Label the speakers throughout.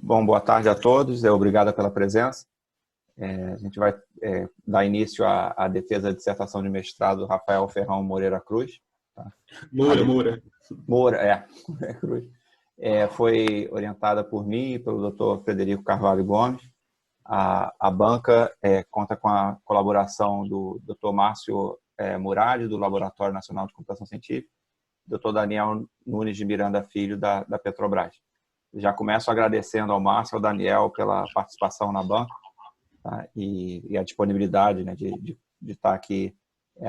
Speaker 1: Bom, boa tarde a todos. Obrigado pela presença. A gente vai dar início à defesa da dissertação de mestrado do Rafael Ferrão Moreira Cruz. Tá? Moura, Cruz. Foi orientada por mim e pelo Dr. Frederico Carvalho Gomes. A banca conta com a colaboração do Dr. Márcio Murad, do Laboratório Nacional de Computação Científica, Dr. Daniel Nunes de Miranda Filho, da Petrobras. Já começo agradecendo ao Márcio e ao Daniel pela participação na banca, tá? e a disponibilidade, né, de estar aqui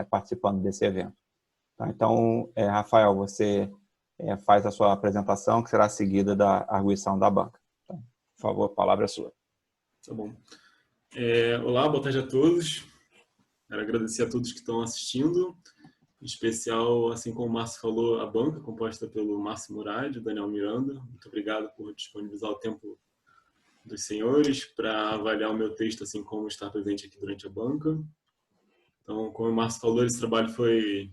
Speaker 1: participando desse evento. Tá? Então, Rafael, você faz a sua apresentação, que será seguida da arguição da banca. Tá? Por favor, a palavra é sua.
Speaker 2: Tá bom. Olá, boa tarde a todos. Quero agradecer a todos que estão assistindo. Em especial, assim como o Márcio falou, a banca, composta pelo Márcio Murad e Daniel Miranda. Muito obrigado por disponibilizar o tempo dos senhores para avaliar o meu texto, assim como estar presente aqui durante a banca. Então, como o Márcio falou, esse trabalho foi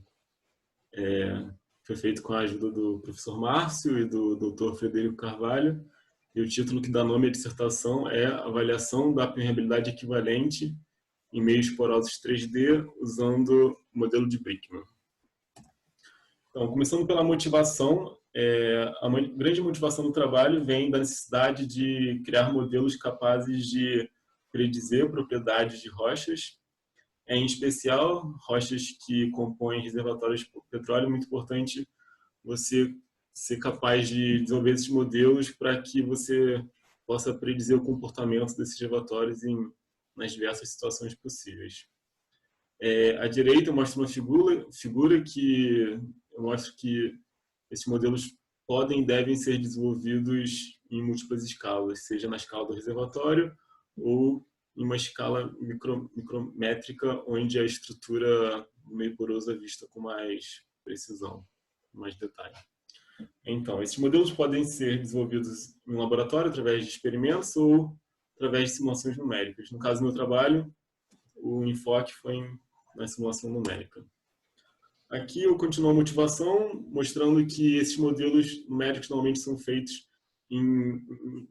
Speaker 2: feito com a ajuda do professor Márcio e do Dr. Frederico Carvalho. E o título que dá nome à dissertação é Avaliação da Permeabilidade Equivalente em Meios Porosos 3D usando o modelo de Brickman. Então, começando pela motivação, a grande motivação do trabalho vem da necessidade de criar modelos capazes de predizer propriedades de rochas, em especial rochas que compõem reservatórios de petróleo. É muito importante você ser capaz de desenvolver esses modelos para que você possa predizer o comportamento desses reservatórios nas diversas situações possíveis. À direita eu mostro uma figura que eu mostro que esses modelos podem e devem ser desenvolvidos em múltiplas escalas, seja na escala do reservatório ou em uma escala micrométrica, onde a estrutura do meio poroso é vista com mais precisão, mais detalhe. Então, esses modelos podem ser desenvolvidos em um laboratório através de experimentos ou através de simulações numéricas. No caso do meu trabalho, o enfoque foi na simulação numérica. Aqui eu continuo a motivação, mostrando que esses modelos numéricos normalmente são feitos em um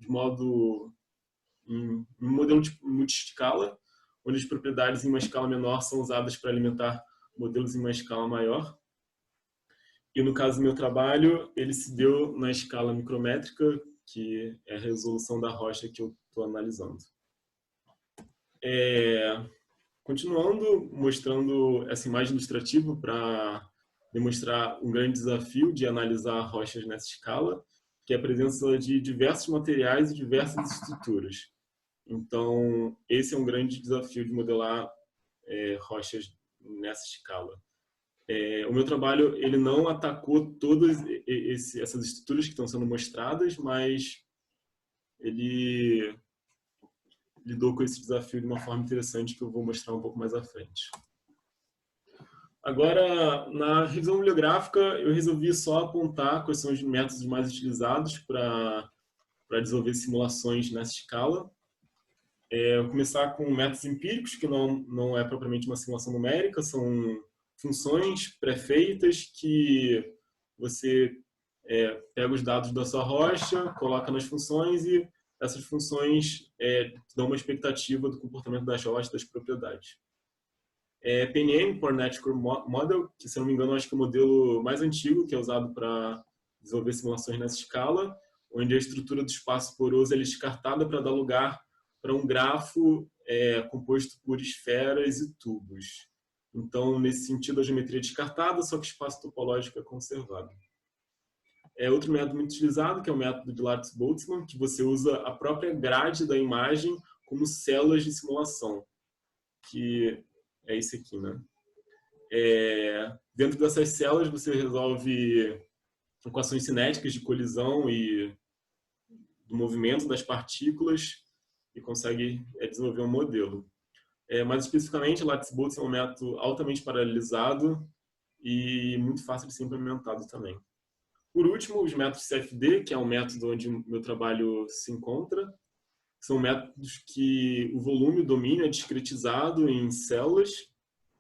Speaker 2: modelo multi-escala, onde as propriedades em uma escala menor são usadas para alimentar modelos em uma escala maior. E no caso do meu trabalho, ele se deu na escala micrométrica, que é a resolução da rocha que eu estou analisando. Continuando, mostrando essa imagem ilustrativa para demonstrar um grande desafio de analisar rochas nessa escala, que é a presença de diversos materiais e diversas estruturas. Então, esse é um grande desafio de modelar rochas nessa escala. O meu trabalho ele não atacou todas essas estruturas que estão sendo mostradas, mas ele lidou com esse desafio de uma forma interessante que eu vou mostrar um pouco mais à frente. Agora, na revisão bibliográfica, eu resolvi só apontar quais são os métodos mais utilizados para desenvolver simulações nessa escala. Eu vou começar com métodos empíricos, que não é propriamente uma simulação numérica, são funções pré-feitas que você pega os dados da sua rocha, coloca nas funções e essas funções dão uma expectativa do comportamento das rochas, das propriedades. PNM, Poor Network Model, que se não me engano acho que é o modelo mais antigo que é usado para desenvolver simulações nessa escala, onde a estrutura do espaço poroso é descartada para dar lugar para um grafo composto por esferas e tubos. Então, nesse sentido, a geometria é descartada, só que o espaço topológico é conservado. Outro método muito utilizado, que é o método de Lattice-Boltzmann, que você usa a própria grade da imagem como células de simulação, que é esse aqui, né? Dentro dessas células, você resolve equações cinéticas de colisão e do movimento das partículas e consegue desenvolver um modelo. Mais especificamente, o Lattice-Boltzmann é um método altamente paralelizado e muito fácil de ser implementado também. Por último, os métodos CFD, que é um método onde o meu trabalho se encontra, são métodos que o volume, o domínio é discretizado em células,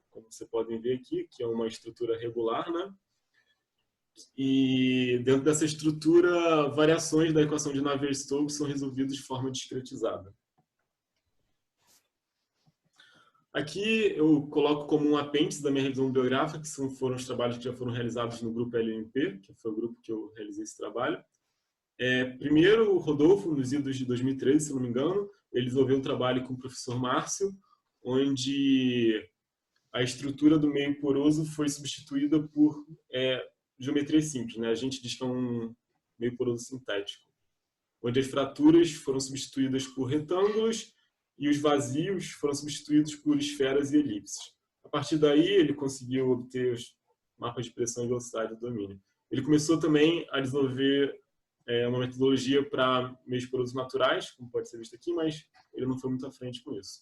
Speaker 2: como vocês podem ver aqui, que é uma estrutura regular, né? E dentro dessa estrutura, variações da equação de Navier-Stokes são resolvidas de forma discretizada. Aqui eu coloco como um apêndice da minha revisão bibliográfica, que foram os trabalhos que já foram realizados no grupo LMP, que foi o grupo que eu realizei esse trabalho. Primeiro, o Rodolfo, nos idos de 2013, se não me engano, ele desenvolveu um trabalho com o professor Márcio, onde a estrutura do meio poroso foi substituída por geometria simples, né? A gente diz que é um meio poroso sintético, onde as fraturas foram substituídas por retângulos e os vazios foram substituídos por esferas e elipses. A partir daí, ele conseguiu obter os mapas de pressão e velocidade do domínio. Ele começou também a desenvolver uma metodologia para meios porosos naturais, como pode ser visto aqui, mas ele não foi muito à frente com isso.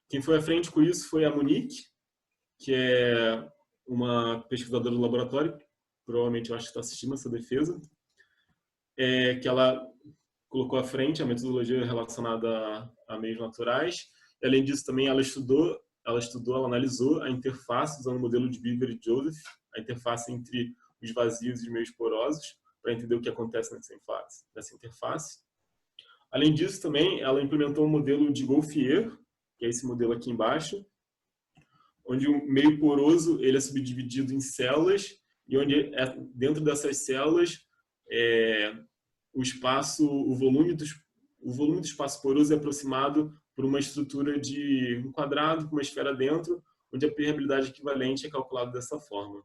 Speaker 2: Quem foi à frente com isso foi a Monique, que é uma pesquisadora do laboratório, provavelmente eu acho que está assistindo essa defesa, que ela colocou à frente a metodologia relacionada a meios naturais. E, além disso, também ela analisou a interface usando o modelo de Beaver e Joseph, a interface entre os vazios e os meios porosos, para entender o que acontece nessa interface. Além disso, também, ela implementou um modelo de Gaultier, que é esse modelo aqui embaixo, onde o meio poroso ele é subdividido em células, e onde dentro dessas células o volume do espaço poroso é aproximado por uma estrutura de um quadrado com uma esfera dentro, onde a permeabilidade equivalente é calculada dessa forma.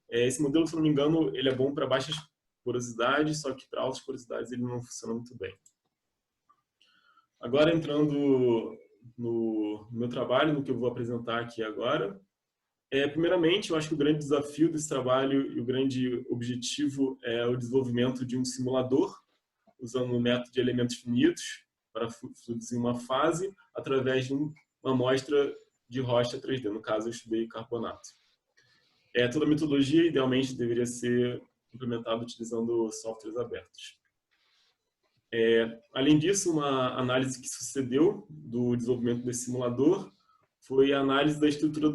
Speaker 2: Esse modelo, se não me engano, ele é bom para baixas porosidades, só que para altas porosidades ele não funciona muito bem. Agora, entrando no meu trabalho, no que eu vou apresentar aqui agora, primeiramente, eu acho que o grande desafio desse trabalho e o grande objetivo é o desenvolvimento de um simulador, usando um método de elementos finitos para produzir uma fase através de uma amostra de rocha 3D, no caso eu estudei carbonato. Toda a metodologia, idealmente, deveria ser implementada utilizando softwares abertos. Além disso, uma análise que sucedeu do desenvolvimento desse simulador foi a análise da estrutura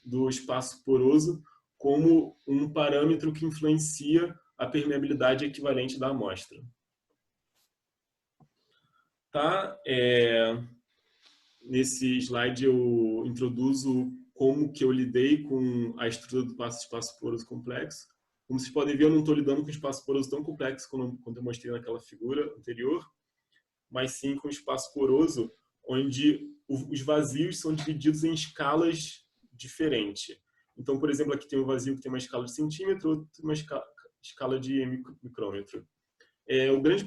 Speaker 2: do espaço poroso como um parâmetro que influencia a permeabilidade equivalente da amostra. Nesse slide eu introduzo como que eu lidei com a estrutura do espaço poroso complexo. Como vocês podem ver, eu não estou lidando com espaço poroso tão complexo quanto eu mostrei naquela figura anterior, mas sim com espaço poroso onde os vazios são divididos em escalas diferentes. Então, por exemplo, aqui tem um vazio que tem uma escala de centímetro, outro uma escala de micrômetro. O grande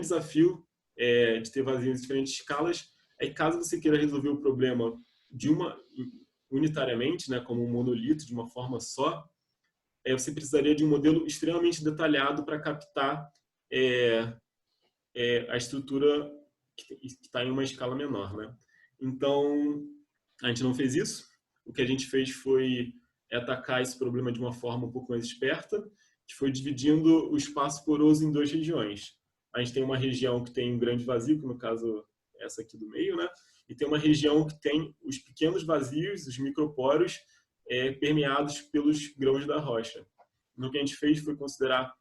Speaker 2: desafio de ter vazios em diferentes escalas é que, caso você queira resolver o problema unitariamente, né, como um monolito, de uma forma só, você precisaria de um modelo extremamente detalhado para captar a estrutura que está em uma escala menor, né? Então, a gente não fez isso. O que a gente fez foi atacar esse problema de uma forma um pouco mais esperta, que foi dividindo o espaço poroso em duas regiões. A gente tem uma região que tem um grande vazio, que no caso é essa aqui do meio, né? E tem uma região que tem os pequenos vazios, os microporos, permeados pelos grãos da rocha. O que a gente fez foi considerar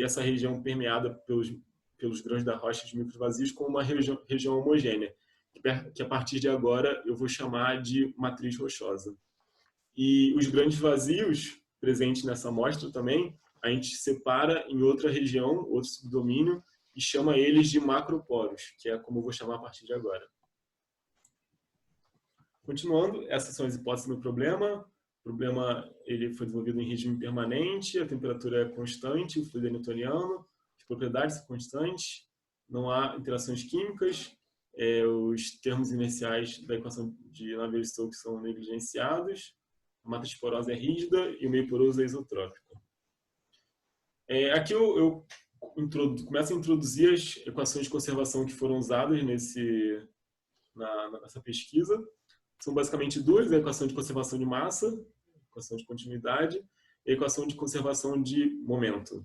Speaker 2: essa região permeada pelos grãos da rocha de micros vazios como uma região homogênea, que a partir de agora eu vou chamar de matriz rochosa. E os grandes vazios presentes nessa amostra também, a gente separa em outra região, outro subdomínio, e chama eles de macroporos, que é como eu vou chamar a partir de agora. Continuando, essas são as hipóteses do problema. O problema ele foi desenvolvido em regime permanente, a temperatura é constante, o fluido é newtoniano, as propriedades são constantes, não há interações químicas, os termos inerciais da equação de Navier-Stokes são negligenciados, a matriz porosa é rígida e o meio poroso é isotrópico. Aqui eu começo a introduzir as equações de conservação que foram usadas nessa pesquisa. São basicamente duas: a equação de conservação de massa, a equação de continuidade, e a equação de conservação de momento.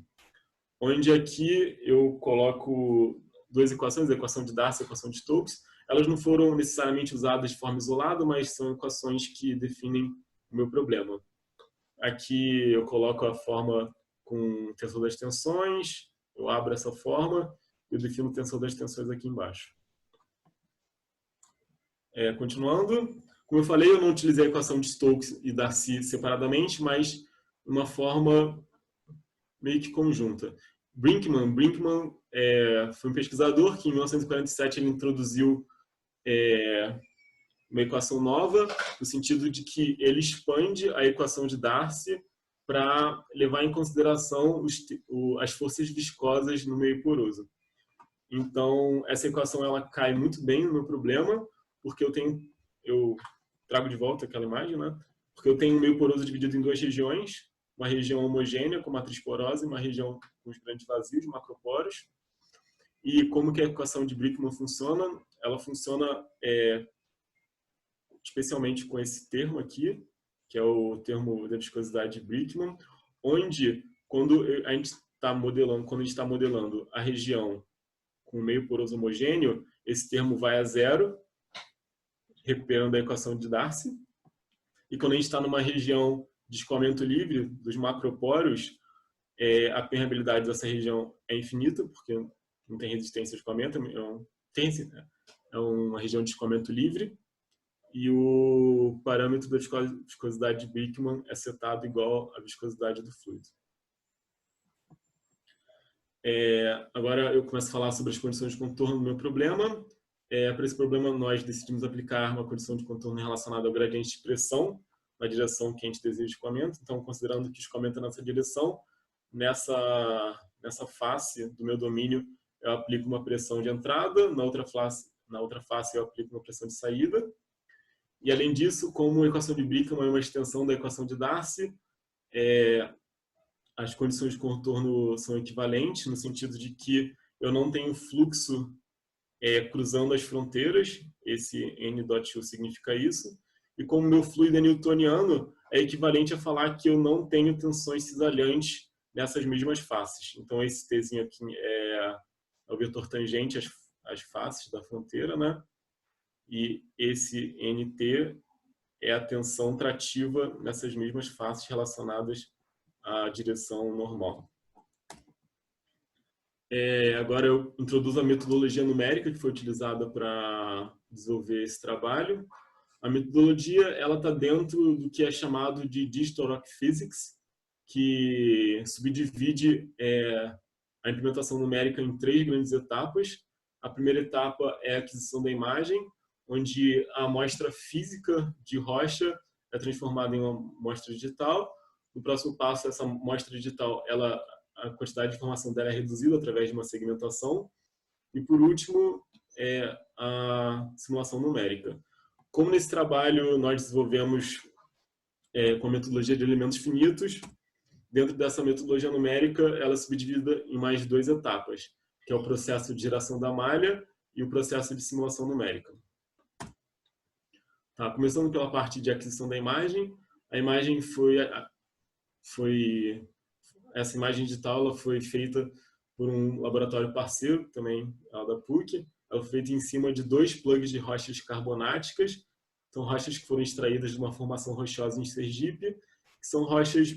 Speaker 2: Onde aqui eu coloco duas equações, a equação de Darcy e a equação de Stokes. Elas não foram necessariamente usadas de forma isolada, mas são equações que definem o meu problema. Aqui eu coloco a forma com o tensor das tensões, eu abro essa forma e eu defino o tensor das tensões aqui embaixo. Continuando, como eu falei, eu não utilizei a equação de Stokes e Darcy separadamente, mas uma forma meio que conjunta. Brinkman foi um pesquisador que em 1947 ele introduziu uma equação nova, no sentido de que ele expande a equação de Darcy para levar em consideração as forças viscosas no meio poroso. Então, essa equação ela cai muito bem no meu problema, porque eu trago de volta aquela imagem, né? Porque eu tenho um meio poroso dividido em duas regiões, uma região homogênea com matriz porosa e uma região com os grandes vazios, macroporos. E como que a equação de Brinkman funciona? Ela funciona especialmente com esse termo aqui, que é o termo da viscosidade de Brinkman, onde quando a gente está modelando a região com meio poroso homogêneo, esse termo vai a zero, recuperando a equação de Darcy. E quando a gente está numa região de escoamento livre dos macroporos, a permeabilidade dessa região é infinita, porque não tem resistência ao escoamento, é uma região de escoamento livre. E o parâmetro da viscosidade de Brinkman é setado igual à viscosidade do fluido. Agora eu começo a falar sobre as condições de contorno do meu problema. Para esse problema, nós decidimos aplicar uma condição de contorno relacionada ao gradiente de pressão na direção que a gente deseja de escoamento. Então, considerando que o escoamento é nessa direção, nessa face do meu domínio, eu aplico uma pressão de entrada, na outra face eu aplico uma pressão de saída. E, além disso, como a equação de Brinkman é uma extensão da equação de Darcy, as condições de contorno são equivalentes, no sentido de que eu não tenho fluxo cruzando as fronteiras, esse N.U significa isso, e como meu fluido é newtoniano, é equivalente a falar que eu não tenho tensões cisalhantes nessas mesmas faces. Então, esse Tzinho aqui é o vetor tangente às faces da fronteira, né? E esse NT é a tensão trativa nessas mesmas faces relacionadas à direção normal. Agora eu introduzo a metodologia numérica que foi utilizada para desenvolver esse trabalho. A metodologia ela está dentro do que é chamado de Digital Rock Physics, que subdivide a implementação numérica em 3 grandes etapas. A primeira etapa é a aquisição da imagem, onde a amostra física de rocha é transformada em uma amostra digital. No próximo passo, essa amostra digital, a quantidade de informação dela é reduzida através de uma segmentação. E, por último, a simulação numérica. Como nesse trabalho nós desenvolvemos com a metodologia de elementos finitos, dentro dessa metodologia numérica, ela é subdividida em mais 2 etapas, que é o processo de geração da malha e o processo de simulação numérica. Tá, começando pela parte de aquisição da imagem, a imagem essa imagem digital ela foi feita por um laboratório parceiro, também da PUC. Ela foi feita em cima de 2 plugs de rochas carbonáticas. São rochas que foram extraídas de uma formação rochosa em Sergipe, que são rochas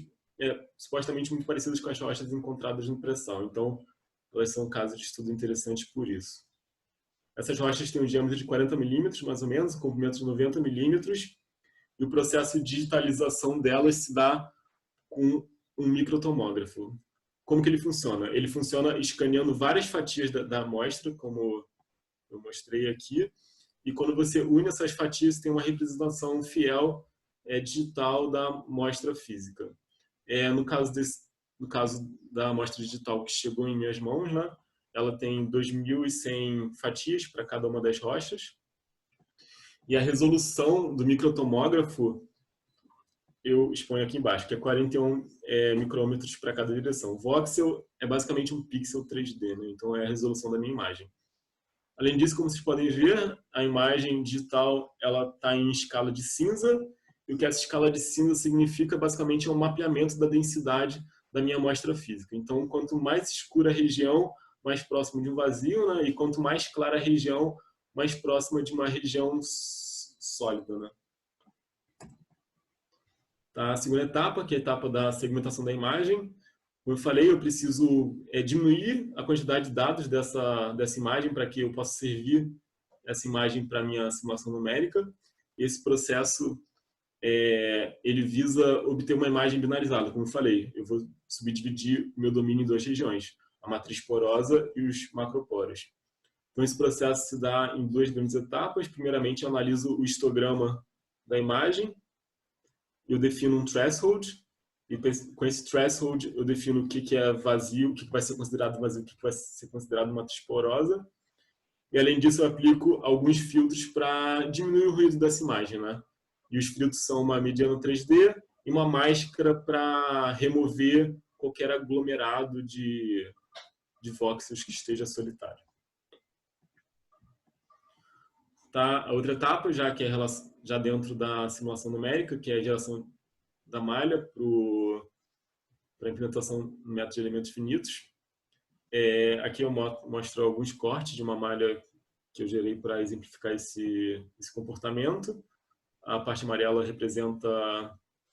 Speaker 2: supostamente muito parecidas com as rochas encontradas no pré-sal. Então, elas são casos de estudo interessantes por isso. Essas rochas têm um diâmetro de 40 milímetros, mais ou menos, um comprimento de 90 milímetros, e o processo de digitalização delas se dá com um microtomógrafo. Como que ele funciona? Ele funciona escaneando várias fatias da amostra, como eu mostrei aqui, e quando você une essas fatias, tem uma representação fiel digital da amostra física. No caso da amostra digital que chegou em minhas mãos, né, ela tem 2.100 fatias para cada uma das rochas. E a resolução do microtomógrafo eu exponho aqui embaixo, que é 41 micrômetros para cada direção. Voxel é basicamente um pixel 3D, né? Então é a resolução da minha imagem. Além disso, como vocês podem ver, a imagem digital ela está em escala de cinza, e o que essa escala de cinza significa basicamente é um mapeamento da densidade da minha amostra física. Então, quanto mais escura a região, mais próximo de um vazio, né? E quanto mais clara a região, mais próxima de uma região sólida, né? Tá? A segunda etapa, que é a etapa da segmentação da imagem. Como eu falei, eu preciso diminuir a quantidade de dados dessa imagem para que eu possa servir essa imagem para a minha simulação numérica. Esse processo ele visa obter uma imagem binarizada, como eu falei. Eu vou subdividir o meu domínio em duas regiões, a matriz porosa e os macroporos. Então, esse processo se dá em duas grandes etapas. Primeiramente, eu analiso o histograma da imagem, eu defino um threshold, e com esse threshold eu defino o que é vazio, o que vai ser considerado vazio, o que vai ser considerado matriz porosa. E, além disso, eu aplico alguns filtros para diminuir o ruído dessa imagem, né? E os filtros são uma mediana 3D e uma máscara para remover qualquer aglomerado de voxels que esteja solitário. Tá? A outra etapa, já que é já dentro da simulação numérica, que é a geração da malha para a implementação do método de elementos finitos. Aqui eu mostro alguns cortes de uma malha que eu gerei para exemplificar esse comportamento. A parte amarela representa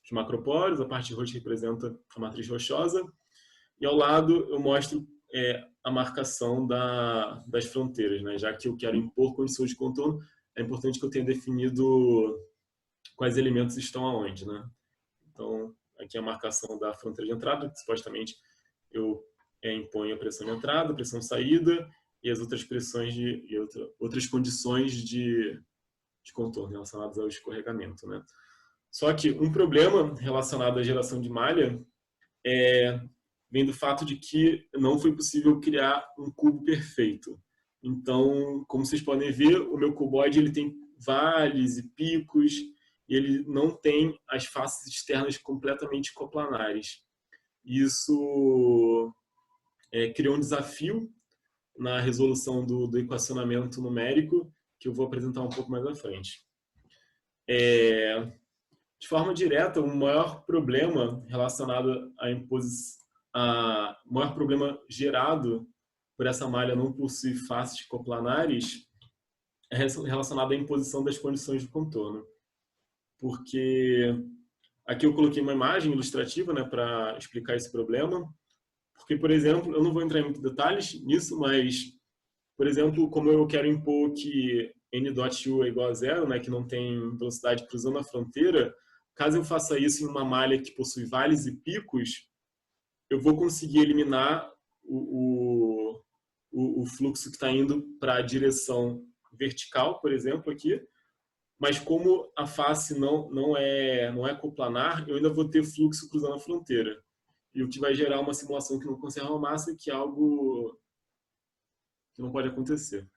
Speaker 2: os macropóros, a parte roxa representa a matriz rochosa. E ao lado eu mostro a marcação das fronteiras, né? Já que eu quero impor condições de contorno, é importante que eu tenha definido quais elementos estão aonde, né? Então, aqui a marcação da fronteira de entrada, que supostamente eu imponho a pressão de entrada, a pressão de saída e as outras pressões outras condições de contorno relacionadas ao escorregamento, né? Só que um problema relacionado à geração de malha vem do fato de que não foi possível criar um cubo perfeito. Então, como vocês podem ver, o meu cuboide ele tem vales e picos, e ele não tem as faces externas completamente coplanares. Isso criou um desafio na resolução do equacionamento numérico, que eu vou apresentar um pouco mais à frente. De forma direta, o maior problema relacionado o maior problema gerado por essa malha não possuir faces coplanares é relacionado à imposição das condições de contorno. Porque aqui eu coloquei uma imagem ilustrativa, né, para explicar esse problema. Porque, por exemplo, eu não vou entrar em muitos detalhes nisso, mas, por exemplo, como eu quero impor que n.u é igual a zero, né, que não tem velocidade cruzando a fronteira, caso eu faça isso em uma malha que possui vales e picos, eu vou conseguir eliminar o fluxo que está indo para a direção vertical, por exemplo, aqui. Mas como a face não é coplanar, eu ainda vou ter fluxo cruzando a fronteira. E o que vai gerar uma simulação que não conserva a massa, que é algo que não pode acontecer.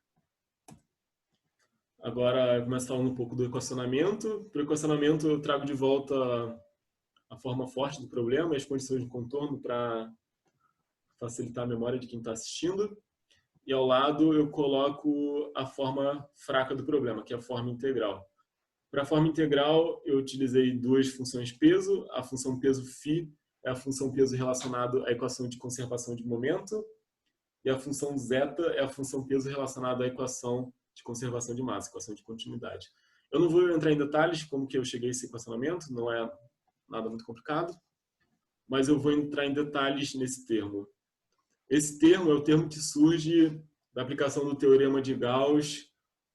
Speaker 2: Agora, eu começo falando um pouco do equacionamento. Para o equacionamento, eu trago de volta a forma forte do problema e as condições de contorno para facilitar a memória de quem está assistindo. E ao lado eu coloco a forma fraca do problema, que é a forma integral. Para a forma integral, eu utilizei duas funções peso. A função peso φ é a função peso relacionada à equação de conservação de momento. E a função zeta é a função peso relacionada à equação de conservação de massa, equação de continuidade. Eu não vou entrar em detalhes como que eu cheguei a esse equacionamento, não é nada muito complicado, mas eu vou entrar em detalhes nesse termo. Esse termo é o termo que surge da aplicação do teorema de Gauss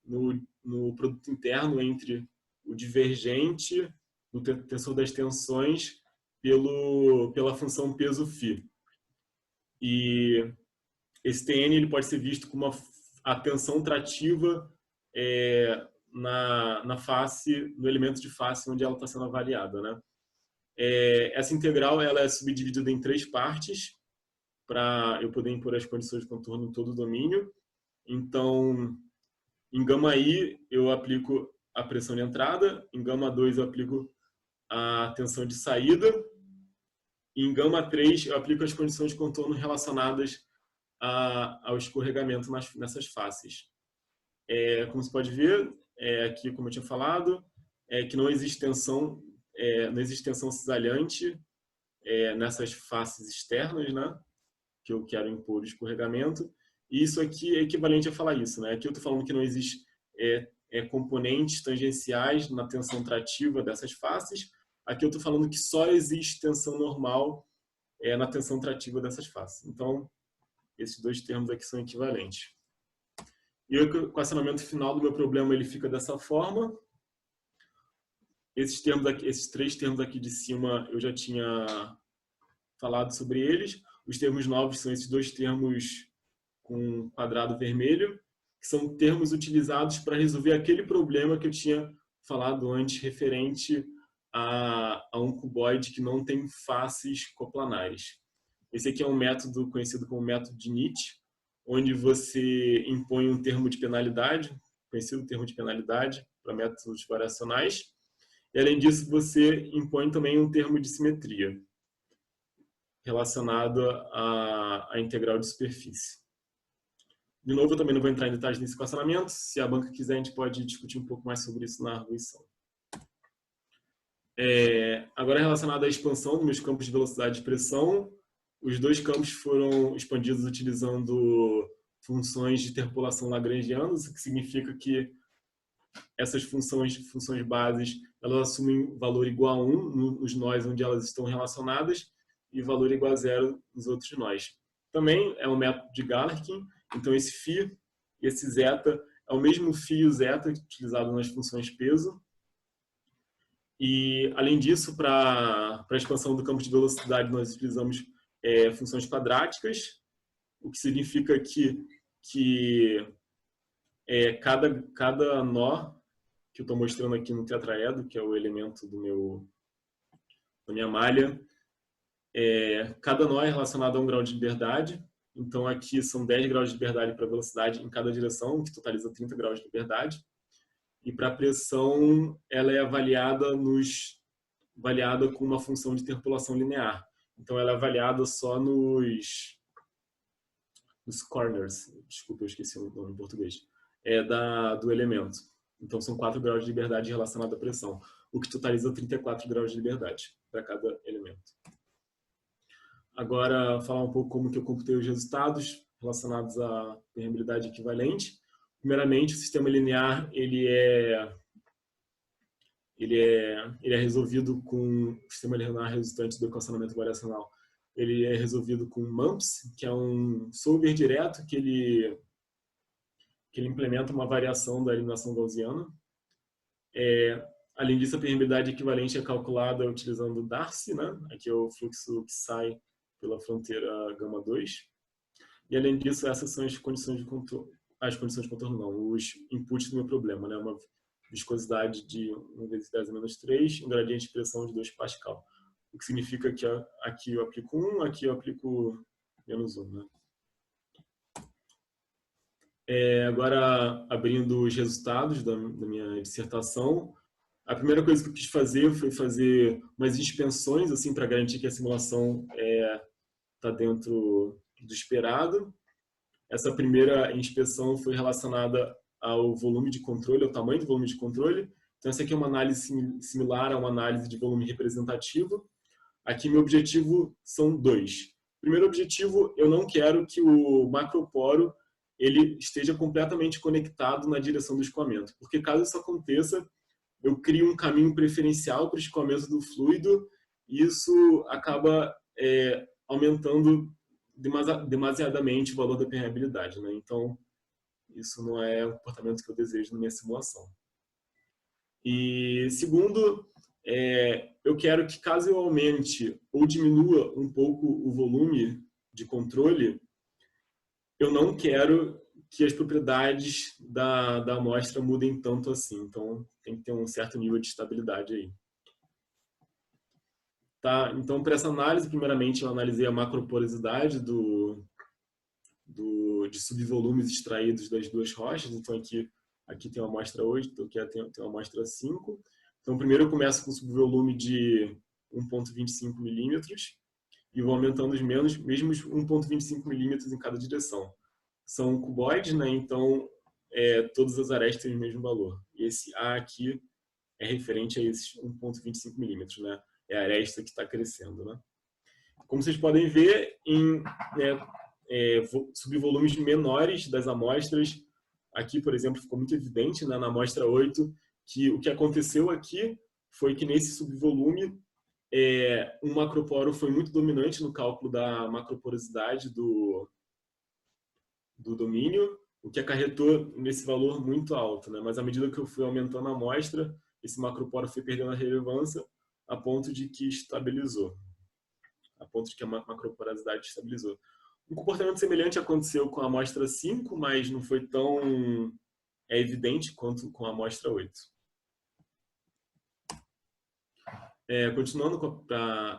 Speaker 2: no produto interno entre o divergente, o tensor das tensões, pela função peso φ. E esse Tn ele pode ser visto como a tensão trativa na face, no elemento de face onde ela está sendo avaliada, né? Essa integral ela é subdividida em três partes para eu poder impor as condições de contorno em todo o domínio. Então, em γ eu aplico a pressão de entrada, em γ2 eu aplico a tensão de saída, e em γ3 eu aplico as condições de contorno relacionadas ao escorregamento nessas faces. Como você pode ver, aqui como eu tinha falado, que não existe tensão cisalhante nessas faces externas, né, que eu quero impor o escorregamento. E isso aqui é equivalente a falar isso, né? Aqui eu estou falando que não existe componentes tangenciais na tensão trativa dessas faces. Aqui eu estou falando que só existe tensão normal na tensão trativa dessas faces. Então, esses dois termos aqui são equivalentes. E o equacionamento final do meu problema ele fica dessa forma. Esses três termos aqui de cima eu já tinha falado sobre eles. Os termos novos são esses dois termos com quadrado vermelho, que são termos utilizados para resolver aquele problema que eu tinha falado antes, referente a um cuboide que não tem faces coplanares. Esse aqui é um método conhecido como método de Nietzsche, onde você impõe um termo de penalidade, conhecido termo de penalidade, para métodos variacionais, e além disso você impõe também um termo de simetria, relacionado à integral de superfície. De novo, eu também não vou entrar em detalhes nesse equacionamento. Se a banca quiser, a gente pode discutir um pouco mais sobre isso na arguição. Agora, relacionado à expansão dos meus campos de velocidade e pressão, os dois campos foram expandidos utilizando funções de interpolação lagrangianas, o que significa que essas funções bases, elas assumem valor igual a 1 nos nós onde elas estão relacionadas e valor igual a 0 nos outros nós. Também é um método de Galerkin, então esse φ e esse zeta é o mesmo φ e o zeta utilizado nas funções peso. E, além disso, para a expansão do campo de velocidade, nós utilizamos funções quadráticas, o que significa que cada nó que eu estou mostrando aqui no tetraedro, que é o elemento da minha malha, cada nó é relacionado a um grau de liberdade. Então, aqui são 10 graus de liberdade para velocidade em cada direção, que totaliza 30 graus de liberdade. E para a pressão, ela é avaliada com uma função de interpolação linear. Então, ela é avaliada só nos corners. Desculpa, eu esqueci o nome em português. Do elemento. Então, são 4 graus de liberdade relacionado à pressão, o que totaliza 34 graus de liberdade para cada elemento. Agora, falar um pouco como que eu computei os resultados relacionados à permeabilidade equivalente. Primeiramente, o sistema linear ele é resolvido com o sistema linear resultante do equacionamento variacional. Ele é resolvido com MUMPS, que é um solver direto que ele implementa uma variação da eliminação gaussiana. Além disso, a permeabilidade equivalente é calculada utilizando Darcy, né? Aqui é o fluxo que sai pela fronteira γ2. E além disso, essas são as condições de contorno. As condições de contorno não, os inputs do meu problema, né? Uma viscosidade de 1 vezes 10 a menos 3, um gradiente de pressão de 2 Pascal. O que significa que aqui eu aplico 1, aqui eu aplico menos 1, né? Agora, abrindo os resultados da minha dissertação, a primeira coisa que eu quis fazer foi fazer umas inspeções, assim, para garantir que a simulação está dentro do esperado. Essa primeira inspeção foi relacionada ao volume de controle, ao tamanho do volume de controle. Então, essa aqui é uma análise similar a uma análise de volume representativo. Aqui, meu objetivo são 2. Primeiro objetivo, eu não quero que o macroporo ele esteja completamente conectado na direção do escoamento, porque caso isso aconteça, eu crio um caminho preferencial para o escoamento do fluido e isso acaba aumentando demasiadamente o valor da permeabilidade, né? Então, isso não é o comportamento que eu desejo na minha simulação. E segundo, eu quero que caso eu aumente ou diminua um pouco o volume de controle, eu não quero que as propriedades da amostra mudem tanto assim. Então, tem que ter um certo nível de estabilidade aí. Tá? Então, para essa análise, primeiramente, eu analisei a macroporosidade de subvolumes extraídos das duas rochas. Então, aqui tem uma amostra 8, aqui tem uma amostra 5. Então, primeiro eu começo com um subvolume de 1,25 milímetros e vou aumentando os mesmos 1,25 milímetros em cada direção. São cuboides, né? Então, todas as arestas têm o mesmo valor. E esse A aqui é referente a esses 1,25 milímetros, né? É a aresta que está crescendo, né? Como vocês podem ver, em subvolumes menores das amostras, aqui, por exemplo, ficou muito evidente, né, na amostra 8, que o que aconteceu aqui foi que nesse subvolume, um macroporo foi muito dominante no cálculo da macroporosidade do domínio, o que acarretou nesse valor muito alto, né? Mas à medida que eu fui aumentando a amostra, esse macroporo foi perdendo a relevância a ponto de que estabilizou, a ponto de que a macroporosidade estabilizou. Um comportamento semelhante aconteceu com a amostra 5, mas não foi tão evidente quanto com a amostra 8. Continuando,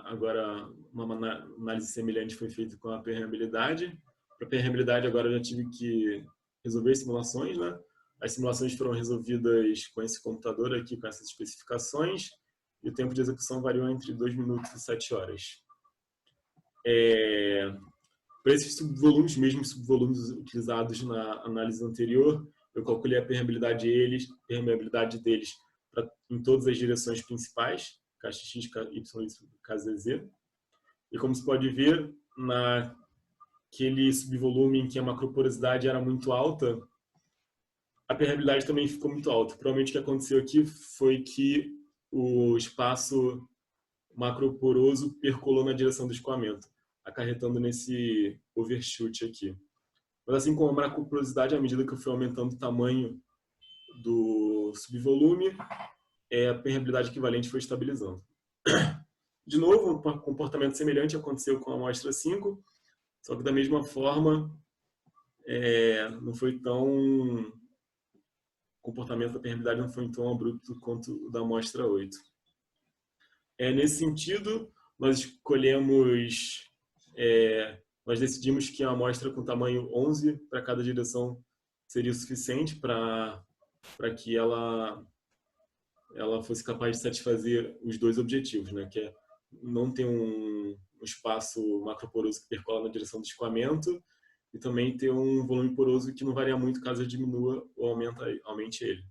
Speaker 2: agora uma análise semelhante foi feita com a permeabilidade. Para a permeabilidade, agora eu já tive que resolver simulações, né? As simulações foram resolvidas com esse computador aqui, com essas especificações, e o tempo de execução variou entre 2 minutos e 7 horas. Para esses subvolumes, mesmos subvolumes utilizados na análise anterior, eu calculei a permeabilidade deles em todas as direções principais, KX, KY, KZZ. E como se pode ver, naquele subvolume em que a macroporosidade era muito alta, a permeabilidade também ficou muito alta. Provavelmente o que aconteceu aqui foi que o espaço macroporoso percolou na direção do escoamento, acarretando nesse overshoot aqui. Mas assim como a macroporosidade, à medida que eu fui aumentando o tamanho do subvolume, a permeabilidade equivalente foi estabilizando. De novo, um comportamento semelhante aconteceu com a amostra 5, só que da mesma forma, não foi tão... O comportamento da permeabilidade não foi tão abrupto quanto o da amostra 8. Nesse sentido, nós decidimos que a amostra com tamanho 11 para cada direção seria o suficiente para que ela fosse capaz de satisfazer os dois objetivos, né? Que é não ter um espaço macroporoso que percola na direção do escoamento e também ter um volume poroso que não varia muito caso eu diminua ou aumente ele.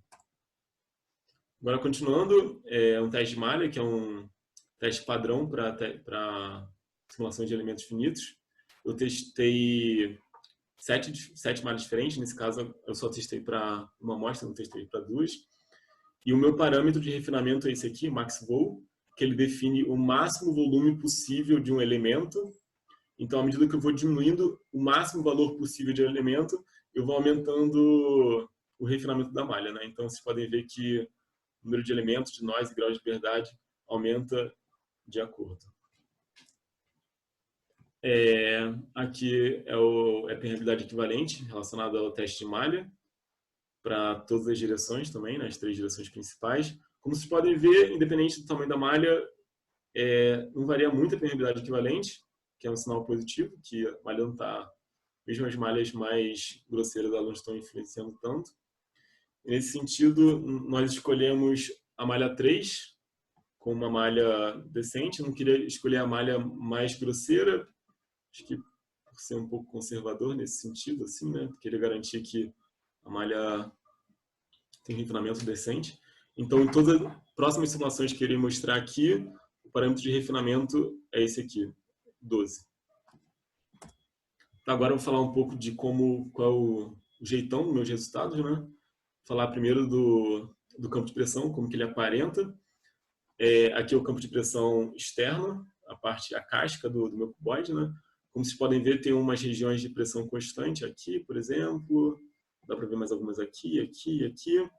Speaker 2: Agora, continuando, um teste de malha, que é um teste padrão para simulação de elementos finitos. Eu testei 7 malhas diferentes, nesse caso eu só testei para uma amostra, não testei para 2. E o meu parâmetro de refinamento é esse aqui, MaxVol, que ele define o máximo volume possível de um elemento. Então, à medida que eu vou diminuindo o máximo valor possível de elemento, eu vou aumentando o refinamento da malha, né? Então, vocês podem ver que o número de elementos, de nós e grau de liberdade aumenta de acordo. Aqui é a permeabilidade equivalente relacionada ao teste de malha para todas as direções também, nas 3 direções principais. Como vocês podem ver, independente do tamanho da malha, não varia muito a permeabilidade equivalente, que é um sinal positivo, que a malha não está, mesmo as malhas mais grosseiras, elas não estão influenciando tanto. E nesse sentido, nós escolhemos a malha 3 com uma malha decente. Eu não queria escolher a malha mais grosseira, acho que por ser um pouco conservador nesse sentido, assim, né? Queria garantir que a malha tem refinamento decente. Então, em todas as próximas simulações que eu irei mostrar aqui, o parâmetro de refinamento é esse aqui, 12. Agora eu vou falar um pouco de qual é o jeitão dos meus resultados, né? Falar primeiro do campo de pressão, como que ele aparenta. Aqui é o campo de pressão externo, a casca do meu cuboide, né? Como vocês podem ver, tem umas regiões de pressão constante aqui, por exemplo. Dá para ver mais algumas aqui, aqui, aqui.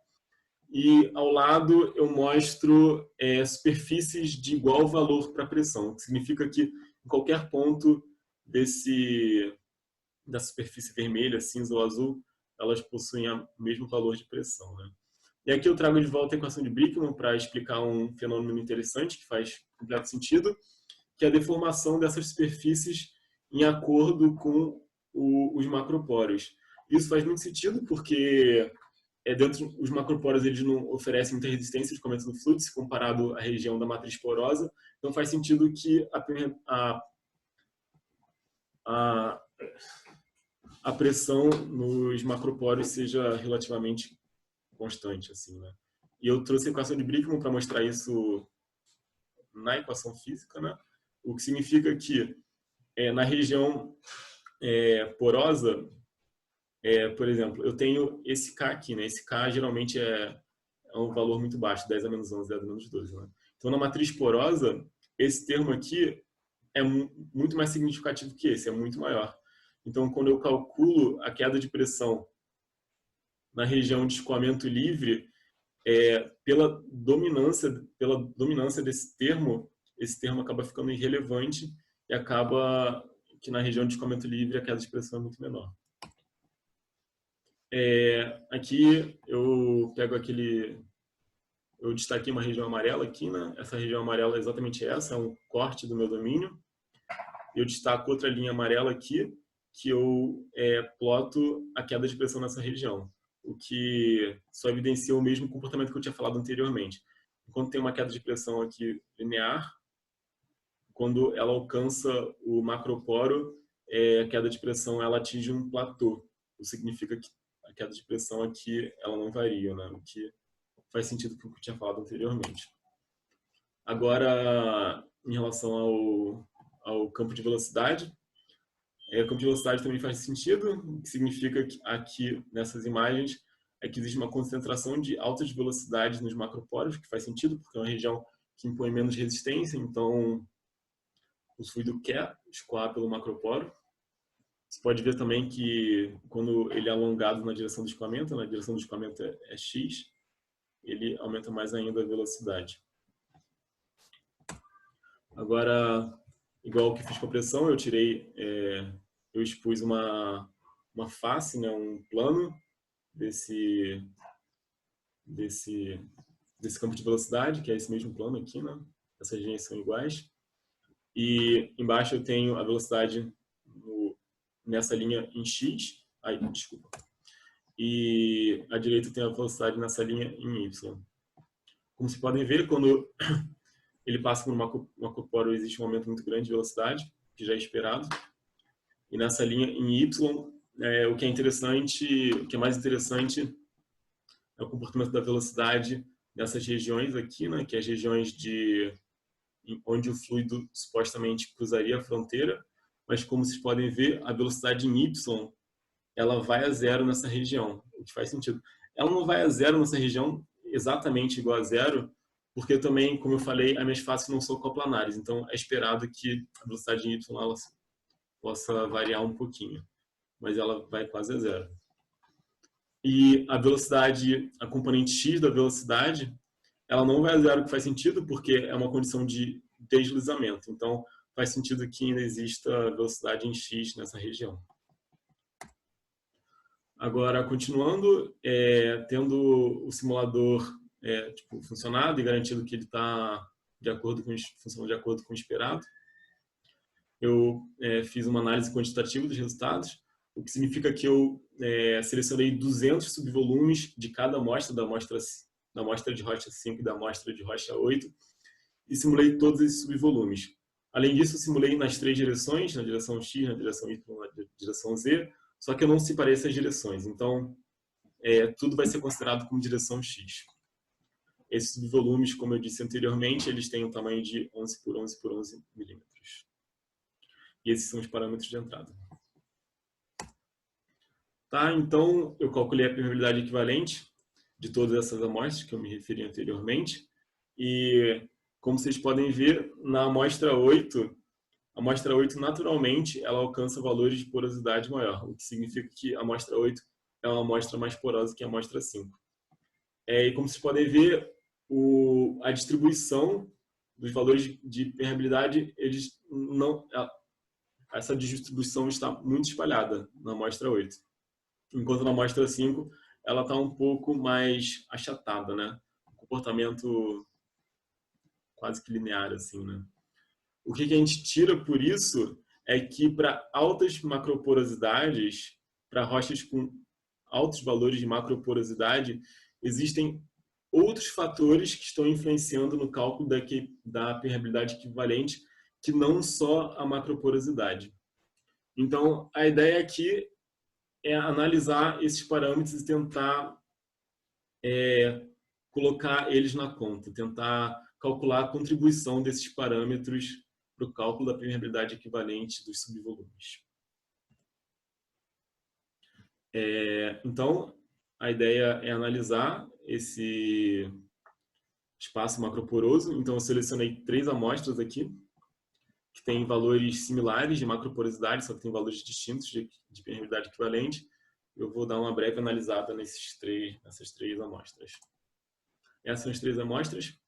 Speaker 2: E ao lado eu mostro superfícies de igual valor para pressão, que significa que em qualquer ponto da superfície vermelha, cinza ou azul, elas possuem o mesmo valor de pressão, né? E aqui eu trago de volta a equação de Brickman para explicar um fenômeno interessante que faz completo sentido, que é a deformação dessas superfícies em acordo com os macropóros. Isso faz muito sentido porque os macropóros eles não oferecem muita resistência de aumento do fluxo comparado à região da matriz porosa, então faz sentido que a pressão nos macropóros seja relativamente constante, assim, né? E eu trouxe a equação de Brickman para mostrar isso na equação física, né? O que significa que na região porosa, por exemplo, eu tenho esse K aqui, né? Esse K geralmente é é um valor muito baixo, 10 a menos 11, 10 a menos 12. Né? Então, na matriz porosa, esse termo aqui é muito mais significativo que esse, é muito maior. Então, quando eu calculo a queda de pressão na região de escoamento livre, pela dominância desse termo, esse termo acaba ficando irrelevante e acaba que na região de escoamento livre a queda de pressão é muito menor. Aqui eu pego eu destaquei uma região amarela aqui, né? Essa região amarela é exatamente essa, é um corte do meu domínio. Eu destaco outra linha amarela aqui, que eu ploto a queda de pressão nessa região, o que só evidencia o mesmo comportamento que eu tinha falado anteriormente. Enquanto tem uma queda de pressão aqui linear, quando ela alcança o macroporo, a queda de pressão ela atinge um platô. Isso significa que a queda de pressão aqui ela não varia, né? O que faz sentido com o que eu tinha falado anteriormente. Agora, em relação ao campo de velocidade, o campo de velocidade também faz sentido, o que significa que aqui nessas imagens é que existe uma concentração de altas velocidades nos macroporos, que faz sentido, porque é uma região que impõe menos resistência, então o fluido quer escoar pelo macroporo. Você pode ver também que quando ele é alongado na direção do escoamento, na direção do escoamento é x, ele aumenta mais ainda a velocidade. Agora, igual que fiz com a pressão, eu expus uma face, né, um plano desse campo de velocidade, que é esse mesmo plano aqui, né? Essas regiões são iguais. E embaixo eu tenho a velocidade nessa linha em x, desculpa. E à direita eu tenho a velocidade nessa linha em y. Como vocês podem ver, quando ele passa por uma macroporo, existe um aumento muito grande de velocidade, que já é esperado. E nessa linha em y, o que é mais interessante é o comportamento da velocidade nessas regiões aqui, né, que é as regiões onde o fluido supostamente cruzaria a fronteira, mas como vocês podem ver, a velocidade em y, ela vai a zero nessa região, o que faz sentido. Ela não vai a zero nessa região exatamente igual a zero, porque também, como eu falei, as minhas faces não são coplanares, então é esperado que a velocidade em y ela possa variar um pouquinho, mas ela vai quase a zero. E a velocidade, a componente x da velocidade, ela não vai a zero, que faz sentido, porque é uma condição de deslizamento. Então, faz sentido que ainda exista velocidade em x nessa região. Agora, continuando, tendo o simulador funcionado e garantido que ele está funcionando de acordo com o esperado, eu fiz uma análise quantitativa dos resultados, o que significa que eu selecionei 200 subvolumes de cada amostra, da amostra de rocha 5 e da amostra de rocha 8, e simulei todos esses subvolumes. Além disso, eu simulei nas 3 direções, na direção X, na direção Y, na direção Z, só que eu não separei essas direções. Então, tudo vai ser considerado como direção X. Esses subvolumes, como eu disse anteriormente, eles têm um tamanho de 11 por 11 por 11 milímetros. E esses são os parâmetros de entrada. Tá, então, eu calculei a permeabilidade equivalente de todas essas amostras que eu me referi anteriormente. E, como vocês podem ver, na amostra 8, a amostra 8 naturalmente ela alcança valores de porosidade maior, o que significa que a amostra 8 é uma amostra mais porosa que a amostra 5. E como vocês podem ver, a distribuição dos valores de permeabilidade, essa distribuição está muito espalhada na amostra 8. Enquanto na amostra 5, ela está um pouco mais achatada, né? Um comportamento quase que linear, assim, né? O que a gente tira por isso é que para altas macroporosidades, para rochas com altos valores de macroporosidade, existem outros fatores que estão influenciando no cálculo da permeabilidade equivalente, que não só a macroporosidade. Então, a ideia aqui é analisar esses parâmetros e tentar colocar eles na conta, tentar calcular a contribuição desses parâmetros para o cálculo da permeabilidade equivalente dos subvolumes. Então, a ideia é analisar esse espaço macroporoso. Então, eu selecionei 3 amostras aqui, que têm valores similares de macroporosidade, só que tem valores distintos de permeabilidade equivalente. Eu vou dar uma breve analisada nessas 3 amostras. Essas são as 3 amostras.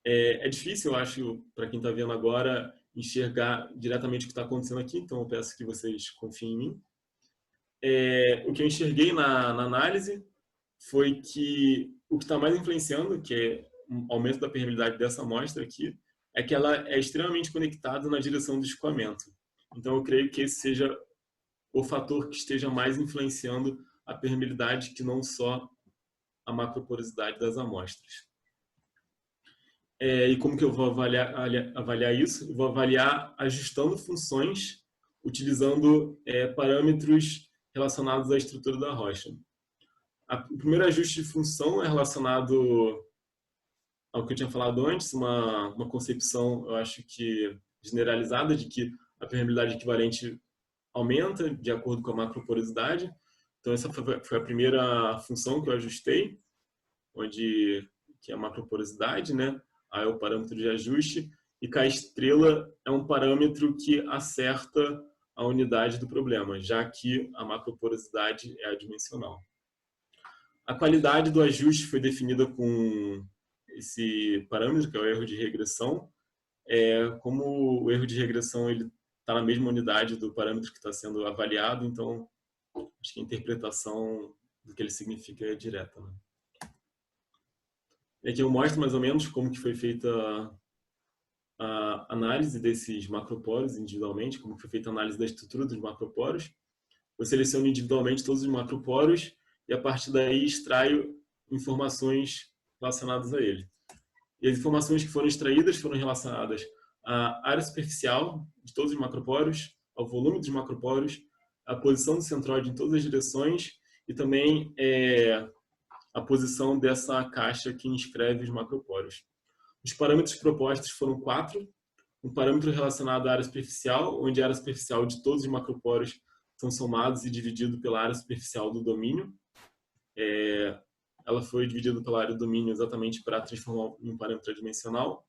Speaker 2: É difícil, eu acho, para quem está vendo agora, enxergar diretamente o que está acontecendo aqui, então eu peço que vocês confiem em mim. O que eu enxerguei na análise foi que o que está mais influenciando, que é o aumento da permeabilidade dessa amostra aqui, é que ela é extremamente conectada na direção do escoamento. Então, eu creio que esse seja o fator que esteja mais influenciando a permeabilidade, que não só a macroporosidade das amostras. E como que eu vou avaliar isso? Eu vou avaliar ajustando funções, utilizando parâmetros relacionados à estrutura da rocha. O primeiro ajuste de função é relacionado ao que eu tinha falado antes, uma concepção, eu acho que generalizada, de que a permeabilidade equivalente aumenta de acordo com a macroporosidade. Então, essa foi a primeira função que eu ajustei, que é a macroporosidade, né? Aí é o parâmetro de ajuste. E K estrela é um parâmetro que acerta a unidade do problema, já que a macroporosidade é adimensional. A qualidade do ajuste foi definida com esse parâmetro, que é o erro de regressão. Como o erro de regressão está na mesma unidade do parâmetro que está sendo avaliado, então acho que a interpretação do que ele significa é direta, né? E aqui eu mostro mais ou menos como que foi feita a análise desses macroporos individualmente, como que foi feita a análise da estrutura dos macroporos. Eu seleciono individualmente todos os macroporos e a partir daí extraio informações relacionadas a ele. E as informações que foram extraídas foram relacionadas à área superficial de todos os macroporos, ao volume dos macroporos, à posição do centróide em todas as direções e também a posição dessa caixa que inscreve os macroporos. Os parâmetros propostos foram 4. Um parâmetro relacionado à área superficial, onde a área superficial de todos os macroporos são somados e dividido pela área superficial do domínio. Ela foi dividida pela área do domínio exatamente para transformar em um parâmetro adimensional.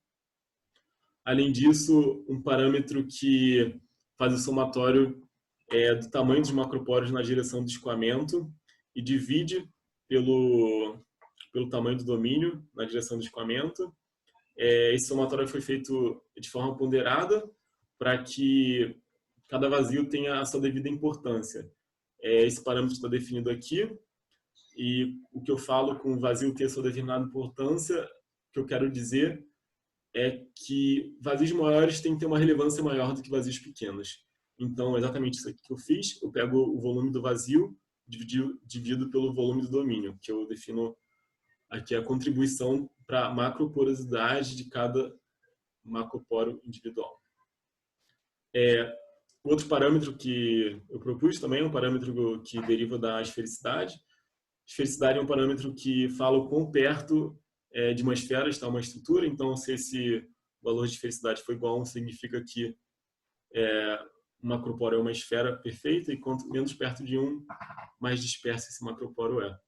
Speaker 2: Além disso, um parâmetro que faz o somatório do tamanho dos macroporos na direção do escoamento e divide pelo tamanho do domínio na direção do escoamento. Esse somatório foi feito de forma ponderada para que cada vazio tenha a sua devida importância. Esse parâmetro está definido aqui. E o que eu falo com o vazio ter sua determinada importância, o que eu quero dizer é que vazios maiores têm que ter uma relevância maior do que vazios pequenos. Então, é exatamente isso aqui que eu fiz. Eu pego o volume do vazio, dividido pelo volume do domínio, que eu defino aqui a contribuição para a macroporosidade de cada macroporo individual. Outro parâmetro que eu propus também é um parâmetro que deriva da esfericidade. Esfericidade é um parâmetro que fala o quão perto de uma esfera está uma estrutura. Então, se esse valor de esfericidade for igual a 1, significa que um macroporo é uma esfera perfeita, e quanto menos perto de 1, mais disperso esse macroporo é.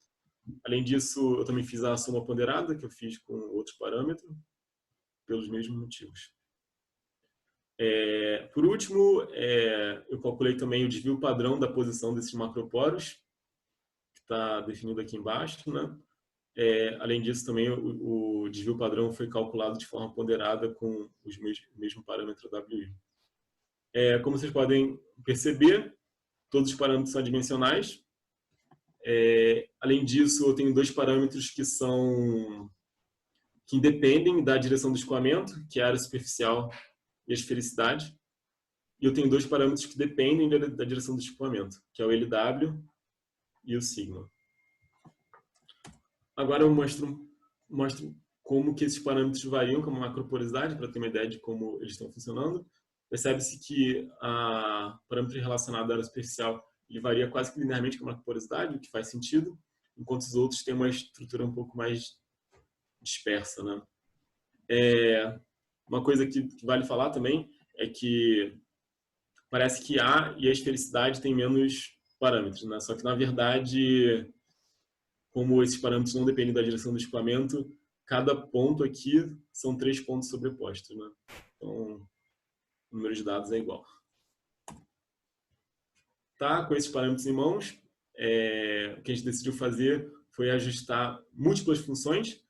Speaker 2: Além disso, eu também fiz a soma ponderada, que eu fiz com outro parâmetro, pelos mesmos motivos. Por último, eu calculei também o desvio padrão da posição desses macroporos, que está definido aqui embaixo, né? Além disso, também o desvio padrão foi calculado de forma ponderada com o mesmo parâmetro WI. Como vocês podem perceber, todos os parâmetros são adimensionais. Além disso, eu tenho 2 parâmetros que independem da direção do escoamento, que é a área superficial e a esfericidade. E eu tenho 2 parâmetros que dependem da direção do escoamento, que é o LW e o sigma. Agora eu mostro como que esses parâmetros variam com a macroporosidade, para ter uma ideia de como eles estão funcionando. Percebe-se que o parâmetro relacionado à área superficial ele varia quase que linearmente com a macroporosidade, o que faz sentido, enquanto os outros têm uma estrutura um pouco mais dispersa, né? Uma coisa que vale falar também é que parece que A e a esfericidade têm menos parâmetros, né? Só que, na verdade, como esses parâmetros não dependem da direção do escoamento, cada ponto aqui são 3 pontos sobrepostos, né? Então, o número de dados é igual. Tá, com esses parâmetros em mãos, o que a gente decidiu fazer foi ajustar múltiplas funções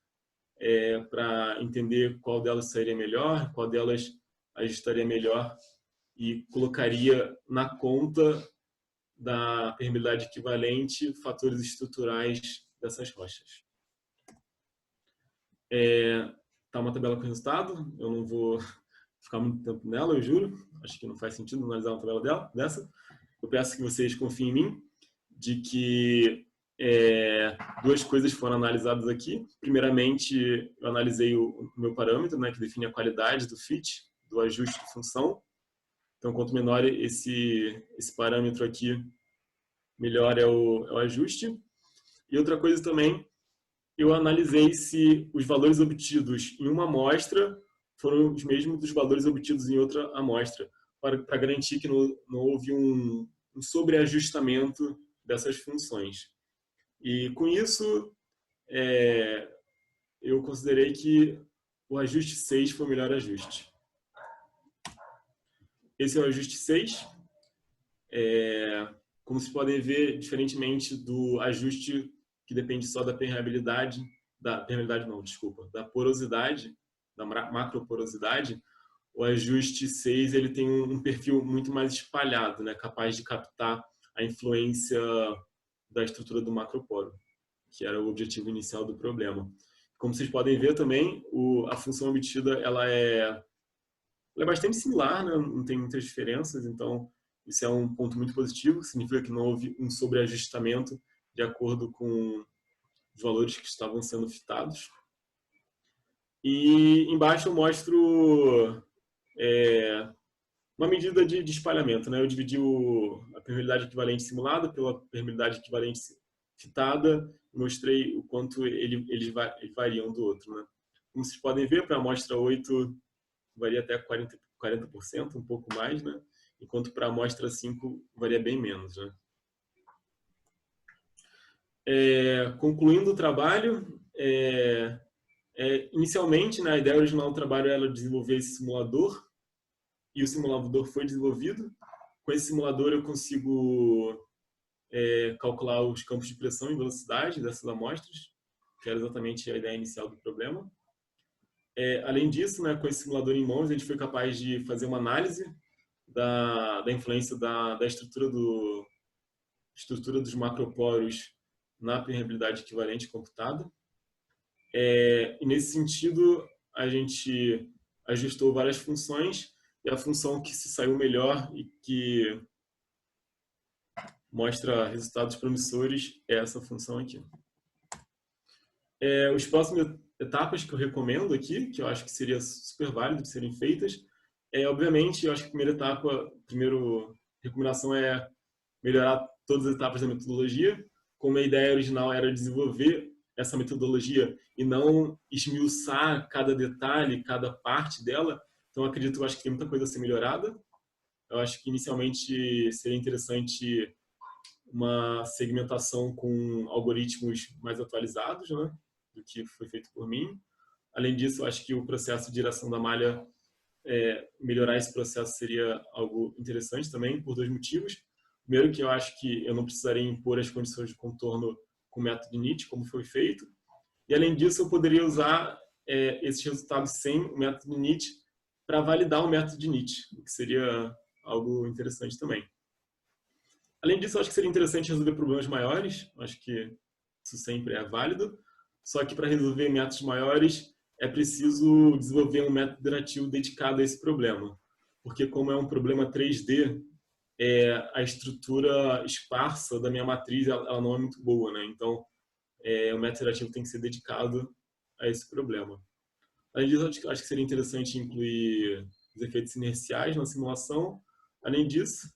Speaker 2: para entender qual delas seria melhor, qual delas ajustaria melhor e colocaria na conta da permeabilidade equivalente fatores estruturais dessas rochas. Tá uma tabela com resultado, eu não vou ficar muito tempo nela, eu juro, acho que não faz sentido analisar uma tabela dessa. Eu peço que vocês confiem em mim, de que duas coisas foram analisadas aqui. Primeiramente, eu analisei o meu parâmetro, né, que define a qualidade do fit, do ajuste de função. Então, quanto menor esse parâmetro aqui, melhor é o ajuste. E outra coisa também, eu analisei se os valores obtidos em uma amostra foram os mesmos dos valores obtidos em outra amostra, para garantir que não houve um sobreajustamento dessas funções. E com isso, eu considerei que o ajuste 6 foi o melhor ajuste. Esse é o ajuste 6. Como vocês podem ver, diferentemente do ajuste que depende só da permeabilidade, da porosidade, da macroporosidade, o ajuste 6 ele tem um perfil muito mais espalhado, né, capaz de captar a influência da estrutura do macroporo, que era o objetivo inicial do problema. Como vocês podem ver também, a função obtida ela é bastante similar, né? Não tem muitas diferenças, então isso é um ponto muito positivo, significa que não houve um sobreajustamento de acordo com os valores que estavam sendo fitados. E embaixo eu mostro uma medida de espalhamento, né? Eu dividi a permeabilidade equivalente simulada pela permeabilidade equivalente fitada, mostrei o quanto eles variam do outro, né? Como vocês podem ver, para a amostra 8 varia até 40%, um pouco mais, né? Enquanto para a amostra 5 varia bem menos, né? Concluindo o trabalho, inicialmente, né, a ideia original do trabalho era desenvolver esse simulador, e o simulador foi desenvolvido. Com esse simulador eu consigo calcular os campos de pressão e velocidade dessas amostras, que era exatamente a ideia inicial do problema. Além disso, né, com esse simulador em mãos, a gente foi capaz de fazer uma análise da influência da estrutura dos macroporos na permeabilidade equivalente computada. E nesse sentido, a gente ajustou várias funções, e a função que se saiu melhor e que mostra resultados promissores é essa função aqui. As próximas etapas que eu recomendo aqui, que eu acho que seria super válido de serem feitas, obviamente, eu acho que a primeira recomendação é melhorar todas as etapas da metodologia. Como a ideia original era desenvolver essa metodologia e não esmiuçar cada detalhe, cada parte dela, então eu acho que tem muita coisa a ser melhorada. Eu acho que inicialmente seria interessante uma segmentação com algoritmos mais atualizados, né, do que foi feito por mim. Além disso, eu acho que o processo de geração da malha, melhorar esse processo seria algo interessante também, por dois motivos. Primeiro, que eu acho que eu não precisaria impor as condições de contorno com o método de Nitsch, como foi feito. E, além disso, eu poderia usar esses resultados sem o método de Nitsch para validar o método de Nitsch, o que seria algo interessante também. Além disso, eu acho que seria interessante resolver problemas maiores. Eu acho que isso sempre é válido. Só que para resolver métodos maiores, é preciso desenvolver um método iterativo dedicado a esse problema. Porque como é um problema 3D, a estrutura esparsa da minha matriz ela não é muito boa, né? Então, o método iterativo tem que ser dedicado a esse problema. Além disso, acho que seria interessante incluir os efeitos inerciais na simulação. Além disso,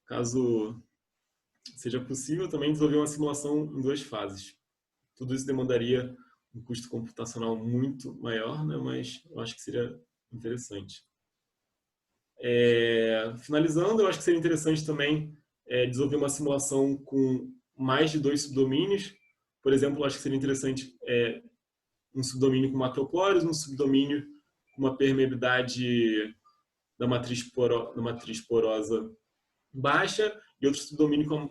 Speaker 2: caso seja possível, também desenvolver uma simulação em 2 fases. Tudo isso demandaria um custo computacional muito maior, né? Mas eu acho que seria interessante. Finalizando, eu acho que seria interessante também desenvolver uma simulação com mais de 2 subdomínios, por exemplo, acho que seria interessante um subdomínio com macropóreos, um subdomínio com uma permeabilidade da matriz porosa baixa e outro subdomínio com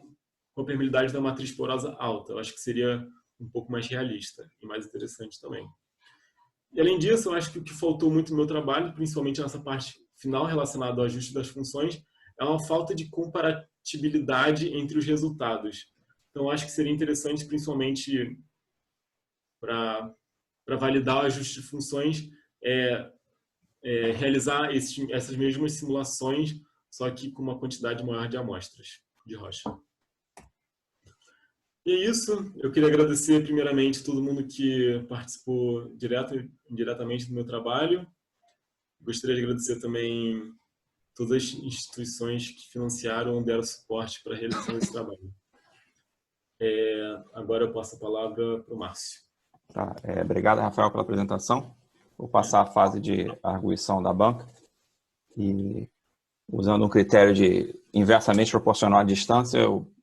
Speaker 2: a permeabilidade da matriz porosa alta. Eu acho que seria um pouco mais realista e mais interessante também. E, além disso, eu acho que o que faltou muito no meu trabalho, principalmente nessa parte final relacionada ao ajuste das funções, é uma falta de comparatibilidade entre os resultados. Então, eu acho que seria interessante, principalmente para validar o ajuste de funções, realizar essas mesmas simulações, só que com uma quantidade maior de amostras de rocha. E é isso. Eu queria agradecer primeiramente todo mundo que participou diretamente do meu trabalho. Gostaria de agradecer também todas as instituições que financiaram ou deram suporte para a realização desse trabalho. Agora eu passo a palavra para o Márcio.
Speaker 1: Tá. Obrigado, Rafael, pela apresentação. Vou passar a fase de arguição da banca e, usando um critério de inversamente proporcional à distância, eu